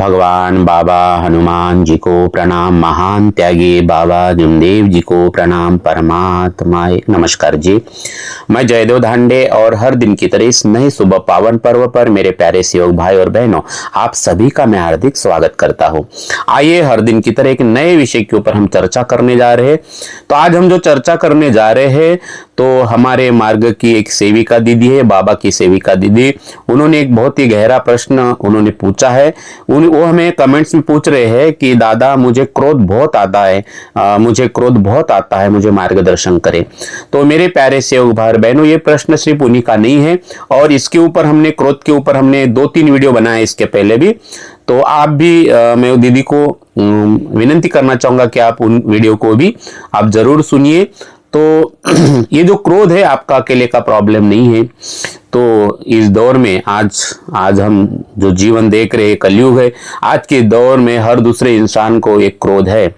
भगवान बाबा हनुमान जी को प्रणाम, महान त्यागी बाबा जुमदेव जी को प्रणाम, परमात्माए नमस्कार जी। मैं जयदेव धांडे और हर दिन की तरह इस नए सुबह पावन पर्व पर मेरे प्यारे सेवक भाई और बहनों, आप सभी का मैं हार्दिक स्वागत करता हूं। आइए हर दिन की तरह एक नए विषय के ऊपर हम चर्चा करने जा रहे हैं। तो आज हम जो चर्चा करने जा रहे हैं तो हमारे मार्ग की एक सेविका दीदी है, बाबा की सेविका दीदी, उन्होंने एक बहुत ही गहरा प्रश्न उन्होंने पूछा है। वो हमें कमेंट्स में पूछ रहे हैं कि दादा मुझे क्रोध बहुत आता है, मुझे क्रोध बहुत आता है, मुझे मार्गदर्शन करें। तो मेरे प्यारे सेवक भाई बहनों, ये प्रश्न सिर्फ उन्हीं का नहीं है और इसके ऊपर हमने क्रोध के ऊपर हमने 2-3 वीडियो बनाए इसके पहले भी। तो आप भी मैं दीदी को विनती करना चाहूंगा कि आप उन वीडियो को भी आप जरूर सुनिए। तो ये जो क्रोध है आपका अकेले का प्रॉब्लम नहीं है। तो इस दौर में आज हम जो जीवन देख रहे हैं, कलयुग है, आज के दौर में हर दूसरे इंसान को एक क्रोध है।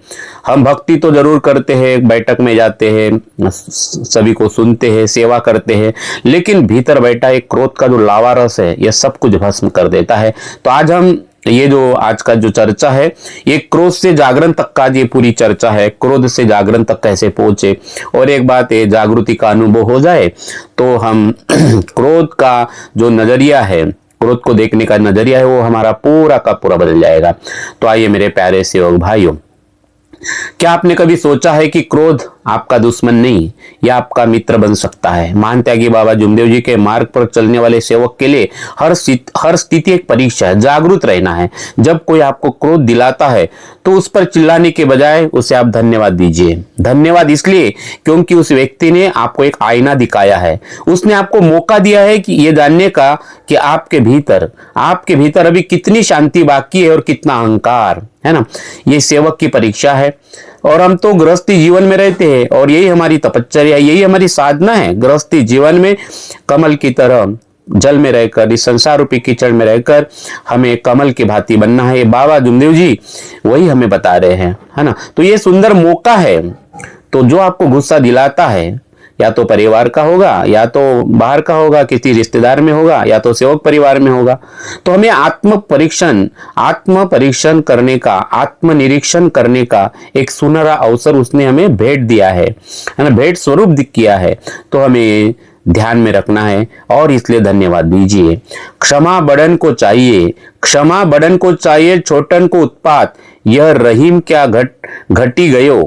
हम भक्ति तो जरूर करते हैं, बैठक में जाते हैं, सभी को सुनते हैं, सेवा करते हैं, लेकिन भीतर बैठा एक क्रोध का जो लावा रस है, यह सब कुछ भस्म कर देता है। तो आज हम ये जो आज का जो चर्चा है, ये क्रोध से जागरण तक का ये पूरी चर्चा है। क्रोध से जागरण तक कैसे पहुंचे, और एक बात ये जागृति का अनुभव हो जाए तो हम क्रोध का जो नजरिया है, क्रोध को देखने का नजरिया है, वो हमारा पूरा का पूरा बदल जाएगा। तो आइए मेरे प्यारे सेवक भाइयों, क्या आपने कभी सोचा है कि क्रोध आपका दुश्मन नहीं, यह आपका मित्र बन सकता है। महान त्यागी बाबा जुमदेव जी के मार्ग पर चलने वाले सेवक के लिए हर स्थिति एक परीक्षा है। जागरूक रहना है। जब कोई आपको क्रोध दिलाता है तो उस पर चिल्लाने के बजाय उसे आप धन्यवाद दीजिए। धन्यवाद इसलिए क्योंकि उस व्यक्ति ने आपको एक आईना दिखाया है, उसने आपको मौका दिया है कि ये जानने का कि आपके भीतर अभी कितनी शांति बाकी है और कितना अहंकार है ना। ये सेवक की परीक्षा है। और हम तो गृहस्थी जीवन में रहते हैं और यही हमारी तपश्चर्या, यही हमारी साधना है। गृहस्थी जीवन में कमल की तरह जल में रहकर, इस संसार रूपी कीचड़ में रहकर हमें कमल की भांति बनना है। बाबा जुमदेव जी वही हमें बता रहे हैं, है ना। तो ये सुंदर मौका है। तो जो आपको गुस्सा दिलाता है, या तो परिवार का होगा, या तो बाहर का होगा, किसी रिश्तेदार में होगा, या तो सेवक परिवार में होगा, तो हमें आत्म परीक्षण करने का, आत्मनिरीक्षण करने का एक सुनहरा अवसर उसने हमें भेंट दिया है ना, भेंट स्वरूप किया है। तो हमें ध्यान में रखना है और इसलिए धन्यवाद दीजिए। क्षमा बड़न को चाहिए, क्षमा बड़न को चाहिए, छोटन को उत्पात, यह रहीम क्या घटी गयो,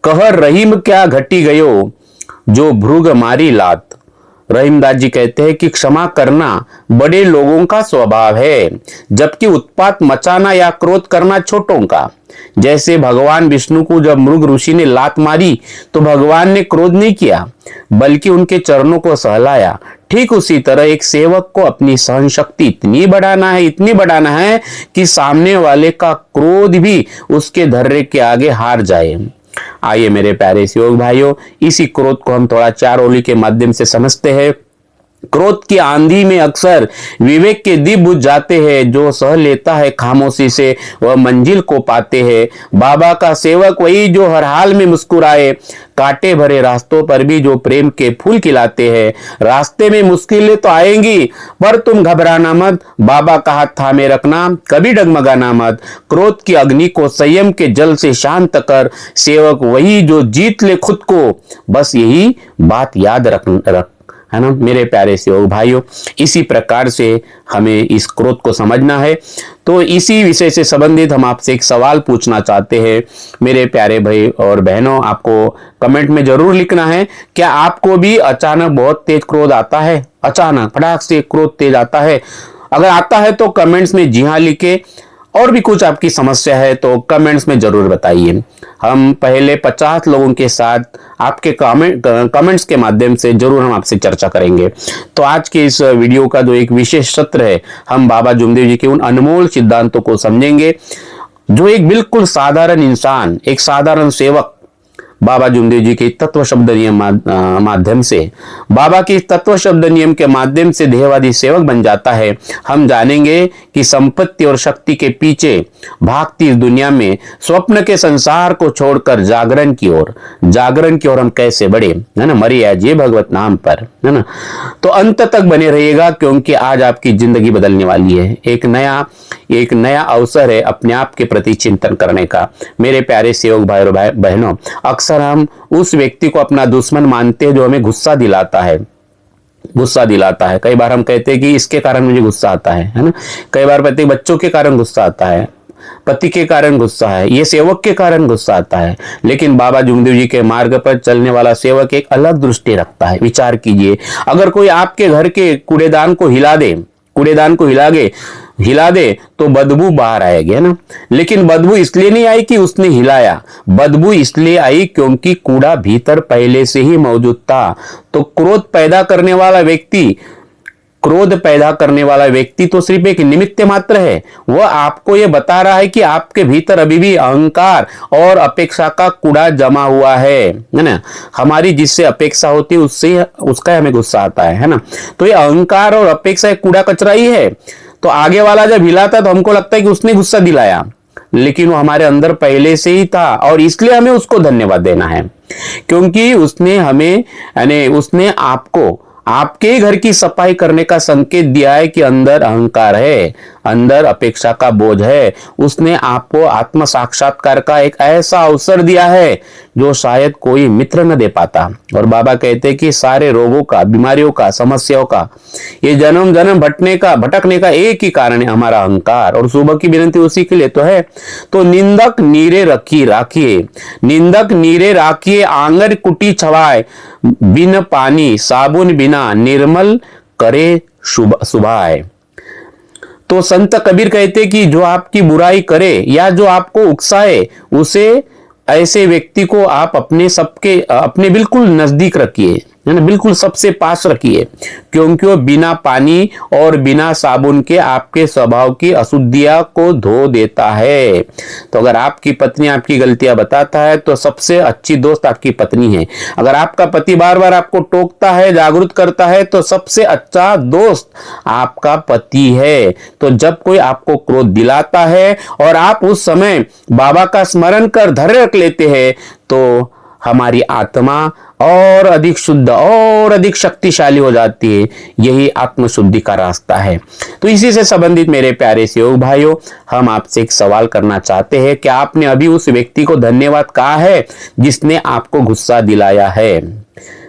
कह रहीम क्या घटी गयो, जो भृग मारी लात। रहीमदास जी कहते हैं कि क्षमा करना बड़े लोगों का स्वभाव है, जबकि उत्पात मचाना या क्रोध करना छोटों का। जैसे भगवान विष्णु को जब मृग ऋषि ने लात मारी तो भगवान ने क्रोध नहीं किया, बल्कि उनके चरणों को सहलाया। ठीक उसी तरह एक सेवक को अपनी सहन शक्ति इतनी बढ़ाना है कि सामने वाले का क्रोध भी उसके धैर्य के आगे हार जाए। आइए मेरे प्यारे सेवक भाइयों, इसी क्रोध को हम थोड़ा 4 ओली के माध्यम से समझते हैं। क्रोध की आंधी में अक्सर विवेक के दीप बुझ जाते हैं। जो सह लेता है खामोशी से वह मंजिल को पाते हैं। बाबा का सेवक वही जो हर हाल में मुस्कुराए, कांटे भरे रास्तों पर भी जो प्रेम के फूल खिलाते हैं। रास्ते में मुश्किलें तो आएंगी, पर तुम घबराना मत, बाबा का हाथ थामे रखना, कभी डगमगाना मत। क्रोध की अग्नि को संयम के जल से शांत कर, सेवक वही जो जीत ले खुद को, बस यही बात याद रख है ना मेरे प्यारे सेवक भाइयों। इसी प्रकार से हमें इस क्रोध को समझना है। तो इसी विषय से संबंधित हम आपसे एक सवाल पूछना चाहते हैं मेरे प्यारे भाई और बहनों। आपको कमेंट में जरूर लिखना है, क्या आपको भी अचानक बहुत तेज क्रोध आता है? अचानक फटाक से क्रोध तेज आता है? अगर आता है तो कमेंट्स में जी हाँ लिखे। और भी कुछ आपकी समस्या है तो कमेंट्स में जरूर बताइए। हम पहले 50 लोगों के साथ आपके कमेंट्स के माध्यम से जरूर हम आपसे चर्चा करेंगे। तो आज के इस वीडियो का जो एक विशेष सत्र है, हम बाबा जुमदेव जी के उन अनमोल सिद्धांतों को समझेंगे जो एक बिल्कुल साधारण इंसान, एक साधारण सेवक बाबा जुमदेव जी के तत्व शब्द नियम माध्यम से, बाबा की तत्व शब्द नियम के माध्यम से देहवादी सेवक बन जाता है। हम जानेंगे कि संपत्ति और शक्ति के पीछे भागती इस दुनिया में स्वप्न के संसार को छोड़कर जागरण की ओर हम कैसे बढ़े, है ना। मरी आजिए भगवत नाम पर, है ना। तो अंत तक बने रहिएगा, क्योंकि आज आपकी जिंदगी बदलने वाली है। एक नया ये एक नया अवसर है अपने आप के प्रति चिंतन करने का। मेरे प्यारे सेवक भाई और बहनों, अक्सर हम उस व्यक्ति को अपना दुश्मन मानते हैं जो हमें गुस्सा दिलाता है। कई बार हम कहते हैं कि इसके कारण मुझे गुस्सा आता है ना। कई बार कहते हैं बच्चों के कारण गुस्सा आता है, पति के कारण गुस्सा है, ये सेवक के कारण गुस्सा आता है। लेकिन बाबा जुमदेव जी के मार्ग पर चलने वाला सेवक एक अलग दृष्टि रखता है। विचार कीजिए, अगर कोई आपके घर के कूड़ेदान को हिला दे तो बदबू बाहर आएगी, है ना। लेकिन बदबू इसलिए नहीं आई कि उसने हिलाया, बदबू इसलिए आई क्योंकि कूड़ा भीतर पहले से ही मौजूद था। तो क्रोध पैदा करने वाला व्यक्ति तो सिर्फ एक निमित्त मात्र है। वह आपको यह बता रहा है कि आपके भीतर अभी भी अहंकार और अपेक्षा का कूड़ा जमा हुआ है ना। हमारी जिससे अपेक्षा होती है उसका हमें गुस्सा आता है ना। तो ये अहंकार और अपेक्षा एक कूड़ा कचरा ही है। तो आगे वाला जब हिलाता तो हमको लगता है कि उसने गुस्सा दिलाया, लेकिन वो हमारे अंदर पहले से ही था और इसलिए हमें उसको धन्यवाद देना है, क्योंकि उसने आपको आपके घर की सफाई करने का संकेत दिया है कि अंदर अहंकार है, अंदर अपेक्षा का बोझ है। उसने आपको आत्म साक्षात्कार का एक ऐसा अवसर दिया है जो शायद कोई मित्र न दे पाता। और बाबा कहते हैं कि सारे रोगों का, बीमारियों का, समस्याओं का, ये जन्म जन्म भटकने का एक ही कारण है, हमारा अहंकार। और सुबह की विनती उसी के लिए तो है। तो निंदक नीरे राखिए आंगर कुटी छवाए, बिन पानी साबुन बिना निर्मल करे सुभाए। तो संत कबीर कहते कि जो आपकी बुराई करे या जो आपको उकसाए, उसे ऐसे व्यक्ति को आप अपने बिल्कुल नजदीक रखिए, है ना, बिल्कुल सबसे पास रखिए, क्योंकि वो बिना पानी और बिना साबुन के आपके स्वभाव की अशुद्धियां को धो देता है। तो अगर आपकी पत्नी आपकी गलतियां बताता है तो सबसे अच्छी दोस्त आपकी पत्नी है। अगर आपका पति बार बार आपको टोकता है, जागरूक करता है, तो सबसे अच्छा दोस्त आपका पति है। तो जब कोई आपको क्रोध दिलाता है और आप उस समय बाबा का स्मरण कर धैर्य रख लेते हैं, तो हमारी आत्मा और अधिक शुद्ध और अधिक शक्तिशाली हो जाती है। यही आत्मशुद्धि का रास्ता है। तो इसी से संबंधित मेरे प्यारे सेवक भाइयों, हम आपसे एक सवाल करना चाहते हैं कि आपने अभी उस व्यक्ति को धन्यवाद कहा है जिसने आपको गुस्सा दिलाया है?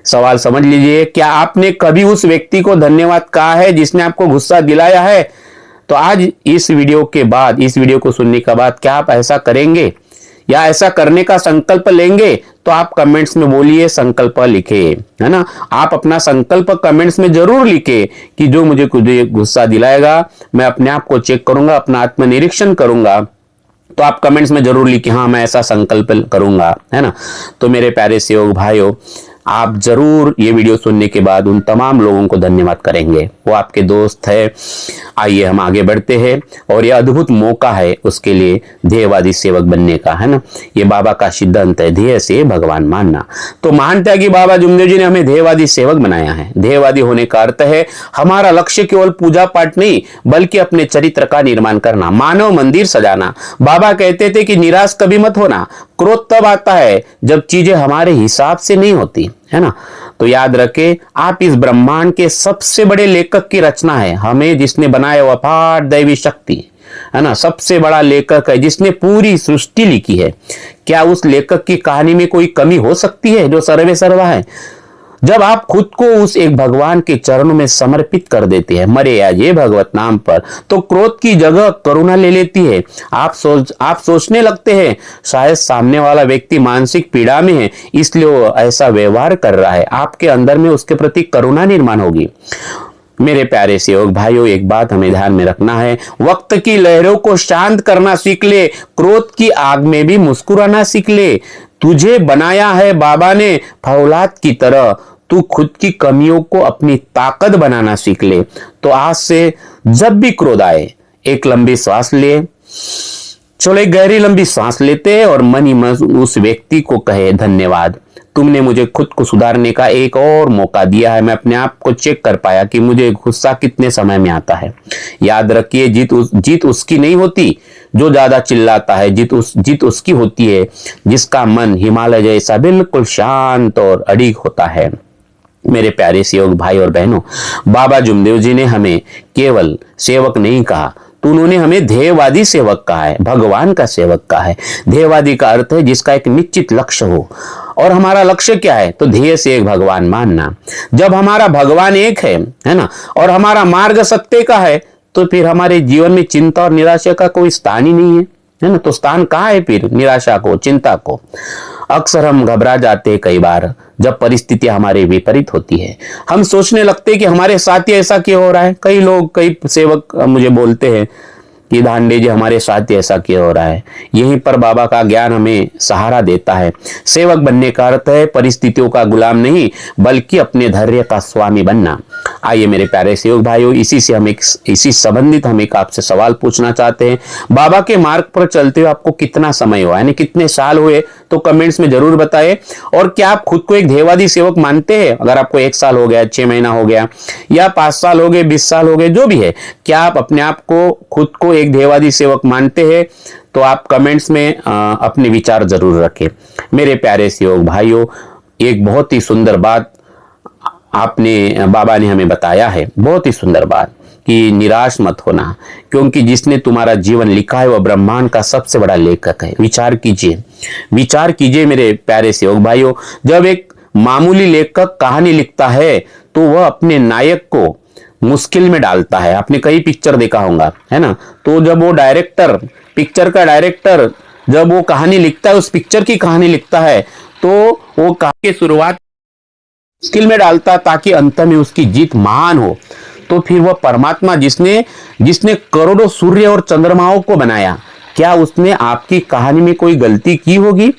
सवाल समझ लीजिए, क्या आपने कभी उस व्यक्ति को धन्यवाद कहा है जिसने आपको गुस्सा दिलाया है? तो आज इस वीडियो को सुनने के बाद क्या आप ऐसा करेंगे या ऐसा करने का संकल्प लेंगे? तो आप कमेंट्स में बोलिए, संकल्प लिखे, है ना। आप अपना संकल्प कमेंट्स में जरूर लिखे कि जो मुझे गुस्सा दिलाएगा मैं अपने आप को चेक करूंगा, अपना आत्मनिरीक्षण करूंगा। तो आप कमेंट्स में जरूर लिखे, हाँ मैं ऐसा संकल्प करूंगा, है ना। तो मेरे प्यारे सेवक भाइयों, आप जरूर ये वीडियो सुनने के बाद उन तमाम लोगों को धन्यवाद करेंगे, वो आपके दोस्त है। आइए हम आगे बढ़ते हैं और यह अद्भुत मौका है उसके लिए ध्येयवादी सेवक बनने का, है ना। ये बाबा का सिद्धांत है, ध्येय से भगवान मानना। तो महान त्यागी बाबा जुमदेव जी ने हमें ध्येयवादी सेवक बनाया है। ध्येयवादी होने का अर्थ है हमारा लक्ष्य केवल पूजा पाठ नहीं बल्कि अपने चरित्र का निर्माण करना, मानव मंदिर सजाना। बाबा कहते थे कि निराश कभी मत होना, क्रोध तब आता है जब चीजें हमारे हिसाब से नहीं होती, है ना। तो याद रखें, आप इस ब्रह्मांड के सबसे बड़े लेखक की रचना है। हमें जिसने बनाया वो अपार दैवी शक्ति, है ना, सबसे बड़ा लेखक है जिसने पूरी सृष्टि लिखी है। क्या उस लेखक की कहानी में कोई कमी हो सकती है जो सर्वे सर्वा है? जब आप खुद को उस एक भगवान के चरणों में समर्पित कर देते हैं, मरे या ये भगवत नाम पर, तो क्रोध की जगह करुणा ले लेती है। आप सोचने लगते हैं शायद सामने वाला व्यक्ति मानसिक पीड़ा में है इसलिए वो ऐसा व्यवहार कर रहा है। आपके अंदर में उसके प्रति करुणा निर्माण होगी। मेरे प्यारे सेवक भाइयों, एक बात हमें ध्यान में रखना है, वक्त की लहरों को शांत करना सीख ले, क्रोध की आग में भी मुस्कुराना सीख ले। तुझे बनाया है बाबा ने फौलाद की तरह, तू खुद की कमियों को अपनी ताकत बनाना सीख ले। तो आज से जब भी क्रोध आए, एक लंबी सांस ले, चलो एक गहरी लंबी सांस लेते हैं और मन ही मन उस व्यक्ति को कहे धन्यवाद, तुमने मुझे खुद को सुधारने का एक और मौका दिया है। मैं अपने आप को चेक कर पाया कि मुझे गुस्सा कितने समय में आता है। याद रखिए, जीत उसकी नहीं होती जो ज्यादा चिल्लाता है, जीत उसकी होती है जिसका मन हिमालय जैसा बिल्कुल शांत और अडिग होता है। मेरे प्यारे सेवक भाई और बहनों, बाबा जुमदेव जी ने हमें केवल सेवक नहीं कहा, तो उन्होंने हमें ध्येयवादी सेवक कहा है, भगवान का सेवक कहा है। ध्येयवादी का अर्थ है जिसका एक निश्चित लक्ष्य हो। और हमारा लक्ष्य क्या है? तो ध्येय से एक भगवान मानना। जब हमारा भगवान एक है ना, और हमारा मार्ग सत्य का है, तो फिर हमारे जीवन में चिंता और निराशा का कोई स्थान ही नहीं है ना। तो स्थान कहाँ है फिर निराशा को, चिंता को? अक्सर हम घबरा जाते हैं कई बार जब परिस्थितियां हमारे विपरीत होती है। हम सोचने लगते हैं कि हमारे साथ ही ऐसा क्यों हो रहा है। कई लोग, कई सेवक मुझे बोलते हैं कि धांडे जी हमारे साथ ही ऐसा क्यों हो रहा है। यहीं पर बाबा का ज्ञान हमें सहारा देता है। सेवक बनने का अर्थ है परिस्थितियों का गुलाम नहीं, बल्कि अपने धैर्य का स्वामी बनना। आइए मेरे प्यारे सेवक भाइयों, इसी संबंधित हम एक आपसे सवाल पूछना चाहते हैं। बाबा के मार्ग पर चलते हुए आपको कितना समय हुआ, यानी कितने साल हुए, तो कमेंट्स में जरूर बताएं। और क्या आप खुद को एक ध्येयवादी सेवक मानते हैं? अगर आपको 1 साल हो गया, 6 महीना हो गया, या 5 साल हो गए, 20 साल हो गए, जो भी है, क्या आप अपने आप को, खुद को एक ध्येयवादी सेवक मानते हैं? तो आप कमेंट्स में अपने विचार जरूर रखें। मेरे प्यारे सेवक भाइयों, एक बहुत ही सुंदर बात बाबा ने हमें बताया है, बहुत ही सुंदर बात, कि निराश मत होना, क्योंकि जिसने तुम्हारा जीवन लिखा है वह ब्रह्मांड का सबसे बड़ा लेखक है। विचार कीजिए मेरे प्यारे सेवक भाइयों, जब एक मामूली लेखक कहानी लिखता है तो वह अपने नायक को मुश्किल में डालता है। आपने कई पिक्चर देखा होगा, है ना। तो जब वो पिक्चर का डायरेक्टर जब वो कहानी लिखता है, उस पिक्चर की कहानी लिखता है, तो वो कहानी की शुरुआत मुश्किल में डालता ताकि अंत में उसकी जीत महान हो। तो फिर वह परमात्मा जिसने करोड़ों सूर्य और चंद्रमाओं को बनाया, क्या उसने आपकी कहानी में कोई गलती की होगी?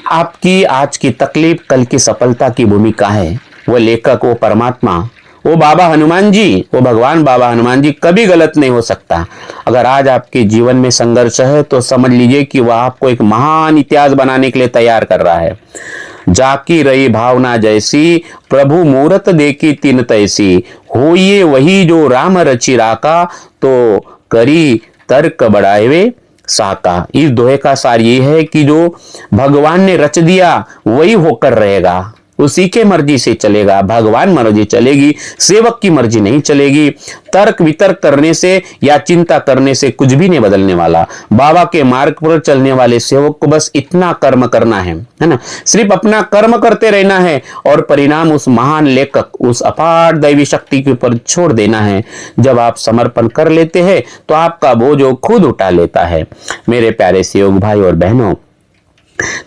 आपकी आज की तकलीफ कल की सफलता की भूमिका है। वो लेखक, वो परमात्मा, वो बाबा हनुमान जी, वो भगवान बाबा हनुमान जी कभी गलत नहीं हो सकता। अगर आज आपके जीवन में संघर्ष है तो समझ लीजिए कि वह आपको एक महान इतिहास बनाने के लिए तैयार कर रहा है। जाकी रही भावना जैसी, प्रभु मूरत देखी तिन तैसी, होइए वही जो राम रचि राका, तो करी तर्क बढ़ावे साका। इस दोहे का सार ये है कि जो भगवान ने रच दिया वही होकर रहेगा, उसी के मर्जी से चलेगा। भगवान मर्जी चलेगी, सेवक की मर्जी नहीं चलेगी। तर्क वितर्क करने से या चिंता करने से कुछ भी नहीं बदलने वाला। बाबा के मार्ग पर चलने वाले सेवक को बस इतना कर्म करना है ना, सिर्फ अपना कर्म करते रहना है, और परिणाम उस महान लेखक, उस अपार दैवी शक्ति के ऊपर छोड़ देना है। जब आप समर्पण कर लेते हैं तो आपका बोझ खुद उठा लेता है। मेरे प्यारे सेवक भाई और बहनों,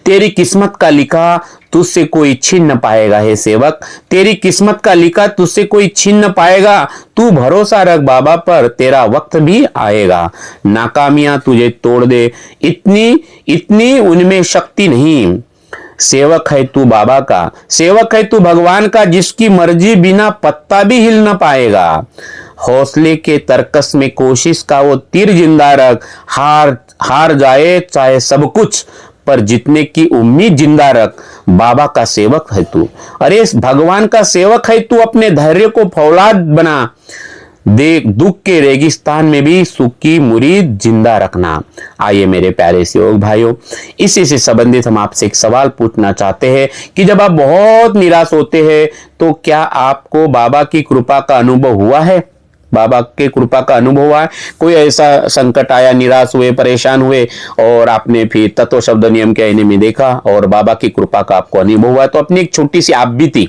तेरी किस्मत का लिखा तुझसे कोई छीन न पाएगा। हे सेवक, तेरी किस्मत का लिखा तुझसे कोई छीन न पाएगा। तू भरोसा रख बाबा पर, तेरा वक्त भी आएगा। नाकामियां तुझे तोड़ दे, इतनी उनमें शक्ति नहीं। सेवक है तू बाबा का, सेवक है तू भगवान का, जिसकी मर्जी बिना पत्ता भी हिल न पाएगा। हौसले के तरकस में कोशिश का वो तीर जिंदा रख, हार जाए चाहे सब कुछ, पर जीतने की उम्मीद जिंदा रख। बाबा का सेवक है तू, अरे भगवान का सेवक है तू, अपने धैर्य को फौलाद बना। देख दुख के रेगिस्तान में भी सुख की मुरीद जिंदा रखना। आइए मेरे प्यारे सेवक भाइयों, इसी से संबंधित हम आपसे एक सवाल पूछना चाहते हैं कि जब आप बहुत निराश होते हैं तो क्या आपको बाबा की कृपा का अनुभव हुआ है? बाबा के कृपा का अनुभव हुआ है? कोई ऐसा संकट आया, निराश हुए, परेशान हुए, और आपने फिर तत्व शब्द नियम के आईने में देखा और बाबा की कृपा का आपको अनुभव हुआ? तो अपनी एक छोटी सी आप बीती,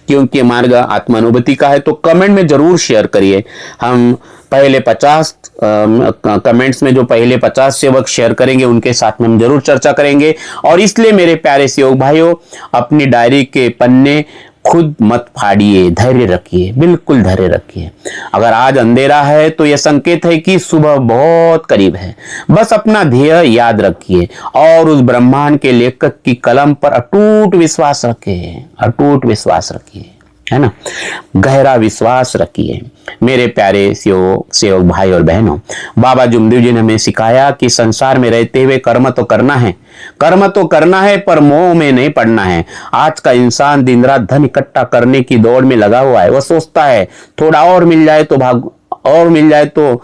क्योंकि मार्ग आत्मानुभूति का है, तो कमेंट में जरूर शेयर करिए। हम पहले 50 कमेंट्स में जो पहले 50 सेवक शेयर करेंगे उनके साथ में हम जरूर चर्चा करेंगे। और इसलिए मेरे प्यारे सेवक भाइयों, अपनी डायरी के पन्ने खुद मत फाड़िए, धैर्य रखिए, बिल्कुल धैर्य रखिए। अगर आज अंधेरा है तो यह संकेत है कि सुबह बहुत करीब है। बस अपना ध्येय याद रखिए और उस ब्रह्मांड के लेखक की कलम पर अटूट विश्वास रखिए, अटूट विश्वास रखिए, है ना, गहरा विश्वास रखिए। मेरे प्यारे सेवक भाई और बहनों, बाबा जुमदेव जी ने हमें सिखाया कि संसार में रहते हुए कर्म तो करना है, पर मोह में नहीं पड़ना है। आज का इंसान दिन रात धन इकट्ठा करने की दौड़ में लगा हुआ है। वह सोचता है थोड़ा और मिल जाए तो और मिल जाए तो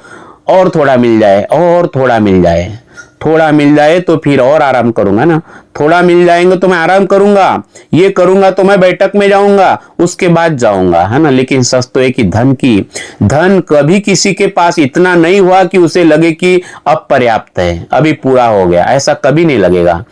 और थोड़ा मिल जाए, और थोड़ा मिल जाए, थोड़ा मिल जाए तो फिर और आराम करूंगा ना, थोड़ा मिल जाएंगे तो मैं आराम करूंगा, ये करूंगा तो मैं बैठक में जाऊंगा, उसके बाद जाऊंगा, है ना। लेकिन सच तो है कि धन कभी किसी के पास इतना नहीं हुआ कि उसे लगे कि अब पर्याप्त है, अभी पूरा हो गया, ऐसा कभी नहीं लगेगा।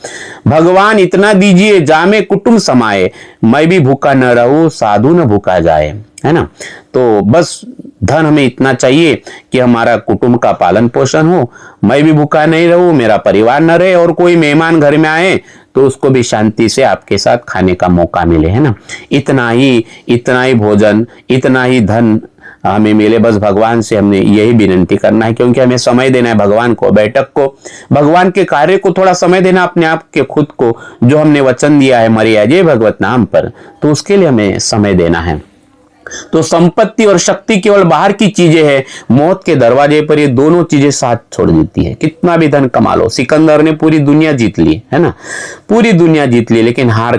भगवान इतना दीजिए जामे कुटुंब समाए, मैं भी भूखा न रहूं साधु न भूखा जाए, है ना। तो बस धन हमें इतना चाहिए कि हमारा कुटुंब का पालन पोषण हो, मैं भी भूखा नहीं रहूं, मेरा परिवार न रहे, और कोई मेहमान घर में आए तो उसको भी शांति से आपके साथ खाने का मौका मिले, है ना। इतना ही भोजन, इतना ही धन हमें मिले, बस भगवान से हमने यही विनती करना है, क्योंकि हमें समय देना है भगवान को, बैठक को, भगवान के कार्य को थोड़ा समय देना, अपने आप के खुद को, जो हमने वचन दिया है मरिया जय भगवत नाम पर, तो उसके लिए हमें समय देना है। तो संपत्ति और शक्ति केवल बाहर की चीजें हैं, मौत के दरवाजे पर ये दोनों चीजें साथ छोड़ देती है। कितना भी धन कमा लो, सिकंदर ने पूरी दुनिया जीत ली, है ना, पूरी दुनिया जीत ली, लेकिन हार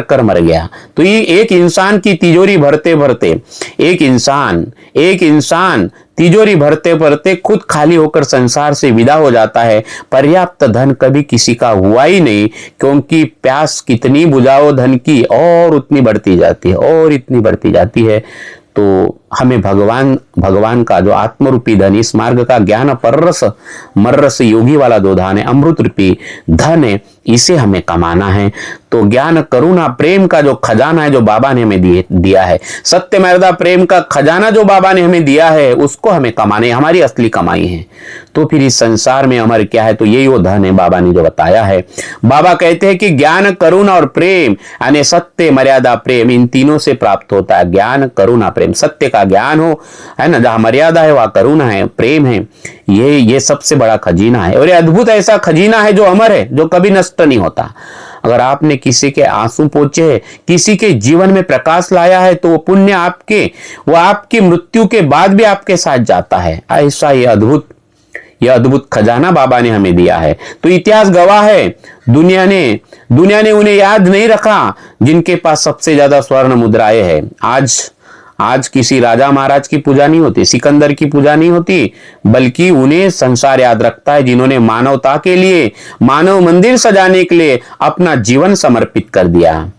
कर मर गया। तो ये एक इंसान की तिजोरी भरते भरते, एक इंसान तिजोरी भरते भरते खुद खाली होकर संसार से विदा हो जाता है। पर्याप्त धन कभी किसी का हुआ ही नहीं, क्योंकि प्यास कितनी बुझाओ धन की और उतनी बढ़ती जाती है, और इतनी बढ़ती जाती है। तो हमें भगवान का जो आत्मरूपी धन, इस मार्ग का ज्ञान पररस मर्रस योगी वाला जो धन है, अमृत रूपी धन है, इसे हमें कमाना है। तो ज्ञान करुणा प्रेम का जो खजाना है, जो बाबा ने हमें दिया है, सत्य मर्यादा प्रेम का खजाना जो बाबा ने हमें दिया है, उसको हमें कमाने, हमारी असली कमाई है। तो फिर इस संसार में अमर क्या है, तो यही वो धन है बाबा ने जो बताया है। बाबा कहते हैं कि ज्ञान करुणा और प्रेम, यानी सत्य मर्यादा प्रेम, इन तीनों से प्राप्त होता है ज्ञान करुणा प्रेम। सत्य का ज्ञान हो, है ना, जहां मर्यादा है वहां करुणा है, प्रेम है, ये सबसे बड़ा खजीना है। और ये अद्भुत ऐसा खजीना है जो अमर है, जो कभी नष्ट नहीं होता। अगर आपने किसी के आंसू पोंछे, किसी के जीवन में प्रकाश लाया है, तो वो पुण्य आपकी मृत्यु के बाद भी आपके साथ जाता है। ऐसा ये अद्भुत खजाना बाबा ने हमें दिया है। तो इतिहास गवाह है, दुनिया ने उन्हें याद नहीं रखा जिनके पास सबसे ज्यादा स्वर्ण मुद्राएं हैं। आज किसी राजा महाराज की पूजा नहीं होती, सिकंदर की पूजा नहीं होती, बल्कि उन्हें संसार याद रखता है, जिन्होंने मानवता के लिए, मानव मंदिर सजाने के लिए अपना जीवन समर्पित कर दिया।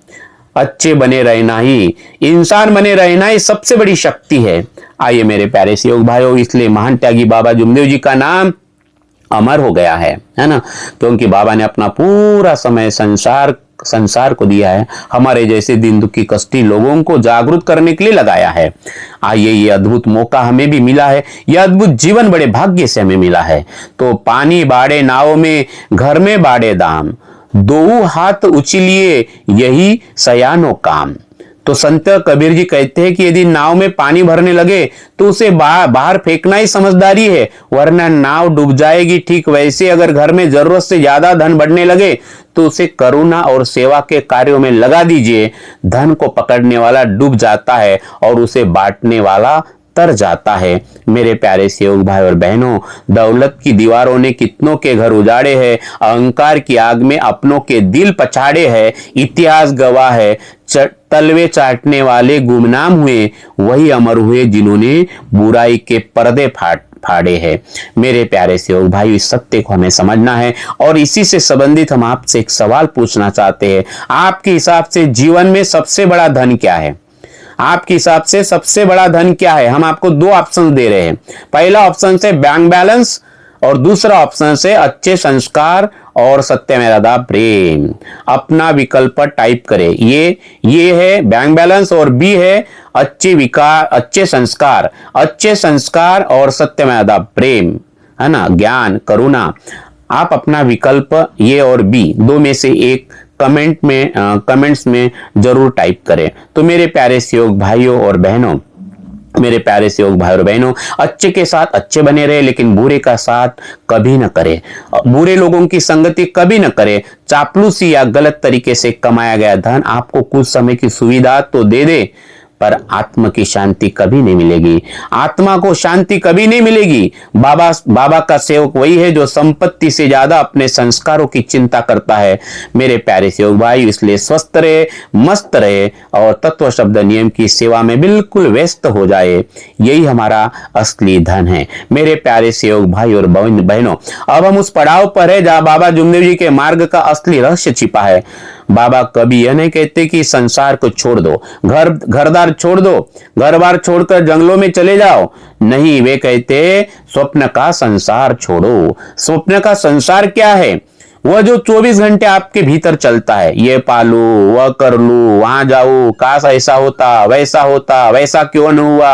अच्छे बने रहना ही, इंसान बने रहना ही सबसे बड़ी शक्ति है। आइए मेरे प्यारे से योग भाइयों, इसलिए महान त्यागी बाबा जुमदेव जी का नाम अमर हो गया है ना, क्योंकि बाबा ने अपना पूरा समय संसार को दिया है, हमारे जैसे दिन दुखी कष्टी लोगों को जागरूक करने के लिए लगाया है। आइए, ये अद्भुत मौका हमें भी मिला है, यह अद्भुत जीवन बड़े भाग्य से हमें मिला है। तो पानी बाड़े नाव में, घर में बाड़े दाम, दो हाथ उछलिए यही सयानो काम। तो संत कबीर जी कहते हैं कि यदि नाव में पानी भरने लगे तो उसे बाहर फेंकना ही समझदारी है, वरना नाव डूब जाएगी। ठीक वैसे अगर घर में जरूरत से ज्यादा धन बढ़ने लगे तो उसे करुणा और सेवा के कार्यों में लगा दीजिए। धन को पकड़ने वाला डूब जाता है और उसे बांटने वाला तर जाता है। मेरे प्यारे सेवक भाई और बहनों, दौलत की दीवारों ने कितनों के घर उजाड़े हैं, अहंकार की आग में अपनों के दिल पछाड़े हैं। इतिहास गवाह है, तलवे चाटने वाले गुमनाम हुए, वही अमर हुए जिन्होंने बुराई के पर्दे फाड़े हैं। मेरे प्यारे सेवक भाई, इस सत्य को हमें समझना है और इसी से संबंधित हम आपसे एक सवाल पूछना चाहते हैं। आपके हिसाब से जीवन में सबसे बड़ा धन क्या है? आपके हिसाब से सबसे बड़ा धन क्या है? हम आपको दो ऑप्शन दे रहे हैं। पहला ऑप्शन से बैंक बैलेंस और दूसरा ऑप्शन से अच्छे संस्कार और सत्य मर्यादा प्रेम। अपना विकल्प टाइप करें। ये है बैंक बैलेंस और बी है अच्छे संस्कार और सत्य मर्यादा प्रेम, है ना, ज्ञान करुणा। आप अपना विकल्प ये और बी दो में से एक कमेंट्स में जरूर टाइप करें। तो मेरे प्यारे सेवक भाइयों और बहनों, अच्छे के साथ अच्छे बने रहे, लेकिन बुरे का साथ कभी न करें। बुरे लोगों की संगति कभी न करें। चापलूसी या गलत तरीके से कमाया गया धन आपको कुछ समय की सुविधा तो दे दे, पर आत्मा की शांति कभी नहीं मिलेगी। आत्मा को शांति कभी नहीं मिलेगी। बाबा का सेवक वही है जो संपत्ति से ज्यादा अपने संस्कारों की चिंता करता है। मेरे प्यारे सेवक भाई, इसलिए स्वस्थ रहे, मस्त रहे और तत्व शब्द नियम की सेवा में बिल्कुल व्यस्त हो जाए। यही हमारा असली धन है। मेरे प्यारे सेवक भाई और बहनों, अब हम उस पड़ाव पर है जहां बाबा जुमदेव जी के मार्ग का असली रहस्य छिपा है। बाबा कभी यह नहीं कहते कि संसार को छोड़ दो, घरदार छोड़ दो, घर बार छोड़कर जंगलों में चले जाओ। नहीं, वे कहते स्वप्न का संसार छोड़ो। स्वप्न का संसार क्या है? वह जो 24 घंटे आपके भीतर चलता है। ये पालू, वह कर लू, वहां जाऊं, काश ऐसा होता, वैसा क्यों न हुआ।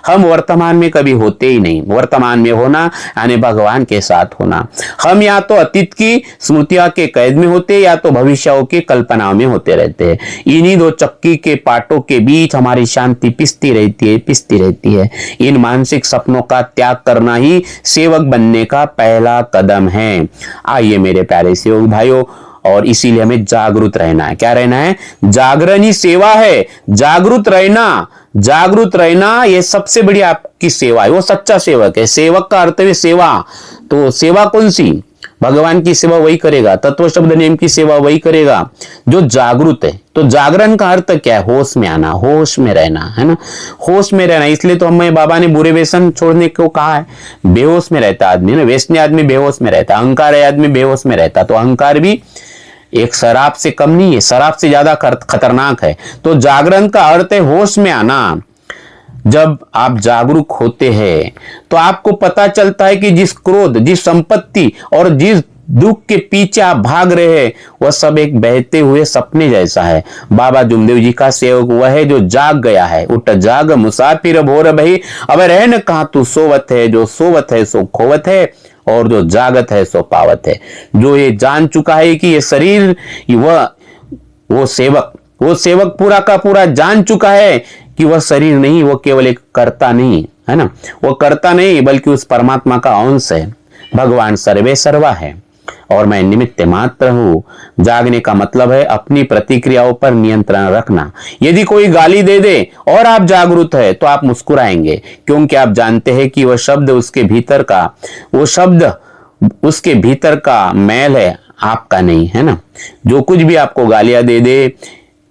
हम वर्तमान में कभी होते ही नहीं। वर्तमान में होना यानी भगवान के साथ होना। हम या तो अतीत की स्मृतियों के कैद में होते या तो भविष्यों की कल्पनाओं में होते रहते हैं। इन्हीं दो चक्की के पाटों के बीच हमारी शांति पिसती रहती है। इन मानसिक सपनों का त्याग करना ही सेवक बनने का पहला कदम है। आइए मेरे प्यारे सेवक भाइयों, और इसीलिए हमें जागरूक रहना है। क्या रहना है? जागरण ही सेवा है। जागरूक रहना ये सबसे बड़ी आपकी सेवा है। वो सच्चा सेवक है। सेवक का अर्थ है सेवा। तो सेवा कौन सी? भगवान की सेवा वही करेगा, तत्व शब्द नियम की सेवा वही करेगा जो जागरूक है। तो जागरण का अर्थ क्या है? होश में आना, होश में रहना, है ना, होश में रहना। इसलिए तो हमें बाबा ने बुरे व्यसन छोड़ने को कहा है। बेहोश में रहता आदमी ना, व्यसनी आदमी बेहोश में रहता, अहंकार है आदमी बेहोश में रहता। तो अहंकार भी एक शराब से कम नहीं है, शराब से ज्यादा खतरनाक है। तो जागरण का अर्थ है होश में आना। जब आप जागरूक होते हैं तो आपको पता चलता है कि जिस क्रोध, जिस संपत्ति और जिस दुख के पीछे आप भाग रहे हैं वह सब एक बहते हुए सपने जैसा है। बाबा जुमदेव जी का सेवक वह है जो जाग गया है। उठ जाग मुसाफिर भोर भई, अब रहन कहां तू सोवत है। जो सोवत है सो खोवत है और जो जागत है सो पावत है। जो ये जान चुका है कि ये शरीर, वो सेवक पूरा का पूरा जान चुका है कि वह शरीर नहीं, वो केवल एक कर्ता नहीं है ना, वो कर्ता नहीं बल्कि उस परमात्मा का अंश है। भगवान सर्वे सर्वा है और मैं निमित्त मात्र हूं। जागने का मतलब है अपनी प्रतिक्रियाओं पर नियंत्रण रखना। यदि कोई गाली दे दे और आप जागरूक है तो आप मुस्कुराएंगे, क्योंकि आप जानते हैं कि वह शब्द उसके भीतर का मैल है, आपका नहीं, है ना। जो कुछ भी आपको गालियां दे दे,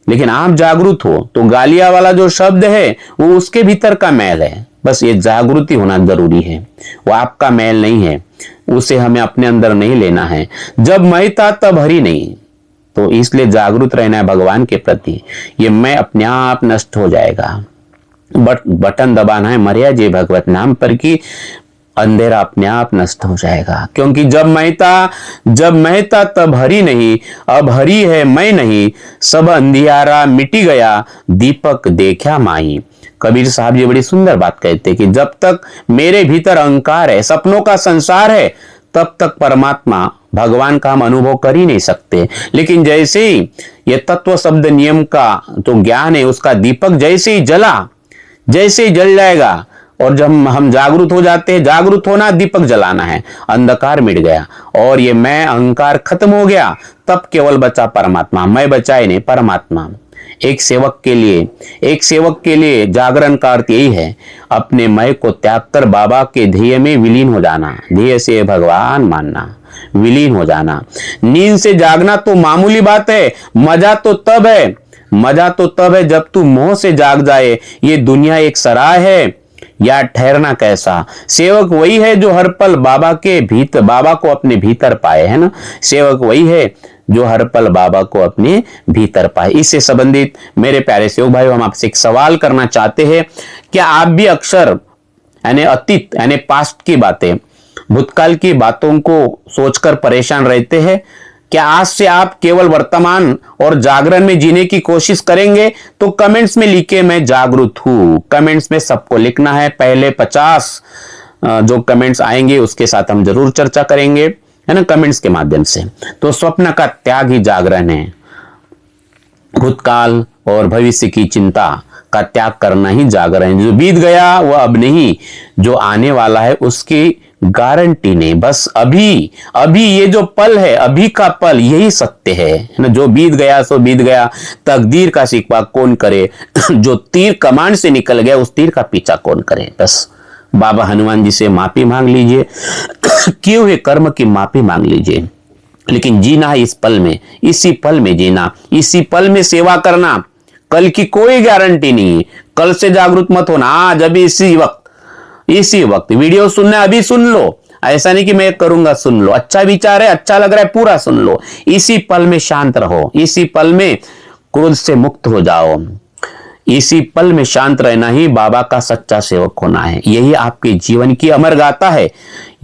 लेकिन आप जागरूक हो तो गालियां वाला जो शब्द है वो उसके भीतर का मैल है। बस ये जागृति होना जरूरी है। वो आपका मैल नहीं है, उसे हमें अपने अंदर नहीं लेना है। जब मैं था तब हरि नहीं। तो इसलिए जागरूक रहना है भगवान के प्रति। ये मैं अपने आप नष्ट हो जाएगा। बटन दबाना है मर्या जे भगवत नाम पर की, अंधेरा अपने आप नष्ट हो जाएगा। क्योंकि जब मैं था तब हरि नहीं, अब हरि है मैं नहीं। सब अंधियारा मिटी गया, दीपक देखा माई। कबीर साहब ये बड़ी सुंदर बात कहते कि जब तक मेरे भीतर अहंकार है, सपनों का संसार है, तब तक परमात्मा भगवान का हम अनुभव कर ही नहीं सकते। लेकिन जैसे ही ये तत्व शब्द नियम का जो ज्ञान है उसका दीपक जैसे ही जल जाएगा, और जब हम जागरूक हो जाते हैं, जागरूक होना दीपक जलाना है, अंधकार मिट गया और ये मैं अहंकार खत्म हो गया, तब केवल बचा परमात्मा। मैं बचा ही नहीं, परमात्मा। एक सेवक के लिए जागरण का अर्थ यही है, अपने मैं को त्याग कर बाबा के ध्येय में विलीन हो जाना। ध्येय से भगवान मानना, विलीन हो जाना। नींद से जागना तो मामूली बात है, मजा तो तब है जब तू मोह से जाग जाए। ये दुनिया एक सराय है या ठहरना कैसा। सेवक वही है जो हर पल बाबा को अपने भीतर पाए, है ना। सेवक वही है जो हर पल बाबा को अपने भीतर पाए। इससे संबंधित मेरे प्यारे सेवक भाइयों, हम आपसे एक सवाल करना चाहते हैं। क्या आप भी अक्सर यानी अतीत यानी पास्ट की बातें, भूतकाल की बातों को सोचकर परेशान रहते हैं? क्या आज से आप केवल वर्तमान और जागरण में जीने की कोशिश करेंगे? तो कमेंट्स में लिखे मैं जागरूक हूं। कमेंट्स में सबको लिखना है। पहले 50 जो कमेंट्स आएंगे उसके साथ हम जरूर चर्चा करेंगे, है ना, कमेंट्स के माध्यम से। तो स्वप्न का त्याग ही जागरण है। भूतकाल और भविष्य की चिंता का त्याग करना ही जागरण है। जो बीत गया वह अब नहीं, जो आने वाला है उसकी गारंटी नहीं। बस अभी अभी ये जो पल है, अभी का पल यही सत्य है ना। जो बीत गया सो बीत गया, तकदीर का शिकवा कौन करे। जो तीर कमान से निकल गया उस तीर का पीछा कौन करे। बस बाबा हनुमान जी से माफी मांग लीजिए, किए हुए कर्म की माफी मांग लीजिए। लेकिन जीना है इस पल में, इसी पल में जीना, इसी पल में सेवा करना। कल की कोई गारंटी नहीं है। कल से जागरूक मत होना, आज अभी इसी वक्त वीडियो सुनना है अभी सुन लो। ऐसा नहीं कि मैं करूंगा, सुन लो। अच्छा विचार है, अच्छा लग रहा है, पूरा सुन लो। इसी पल में शांत रहो, इसी पल में क्रोध से मुक्त हो जाओ। इसी पल में शांत रहना ही बाबा का सच्चा सेवक होना है। यही आपके जीवन की अमर गाथा है।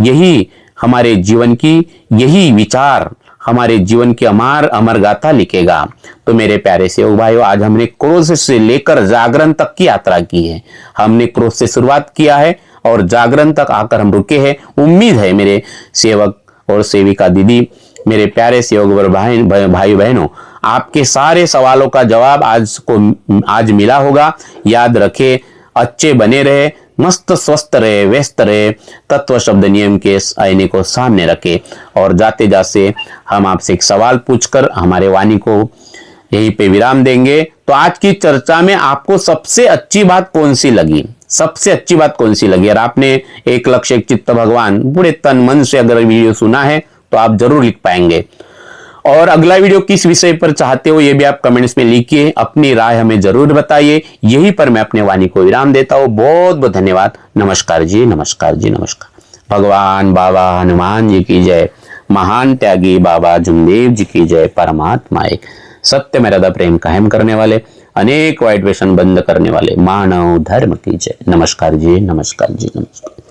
यही हमारे जीवन की, यही विचार हमारे जीवन की अमर गाथा लिखेगा। तो मेरे प्यारे सेवक भाइयों, आज हमने क्रोध से लेकर जागरण तक की यात्रा की है। हमने क्रोध से शुरुआत किया है और जागरण तक आकर हम रुके हैं। उम्मीद है मेरे सेवक और सेविका दीदी, मेरे प्यारे सेवक और भाई बहनों, आपके सारे सवालों का जवाब आज मिला होगा। याद रखे, अच्छे बने रहे, मस्त स्वस्थ रहे, व्यस्त रहे, तत्व शब्द नियम के आईने को सामने रखे। और जाते जाते हम आपसे एक सवाल पूछकर हमारे वाणी को यहीं पे विराम देंगे। तो आज की चर्चा में आपको सबसे अच्छी बात कौन सी लगी, सबसे अच्छी बात कौन सी लगी? और आपने एक लक्ष्य एक चित्त भगवान पूरे तन मन से अगर वीडियो सुना है तो आप जरूर लिख पाएंगे। और अगला वीडियो किस विषय पर चाहते हो ये भी आप कमेंट्स में लिखिए, अपनी राय हमें जरूर बताइए। यहीं पर मैं अपने वाणी को विराम देता हूं। बहुत बहुत धन्यवाद। नमस्कार जी, नमस्कार जी, नमस्कार। भगवान बाबा हनुमान जी की जय, महान त्यागी बाबा जुमदेव जी की जय। परमात्मा एक, सत्य में हृदय प्रेम कायम करने वाले, अनेक वाइट व्यसन बंद करने वाले मानव धर्म की जय। नमस्कार जी, नमस्कार जी, नमस्कार।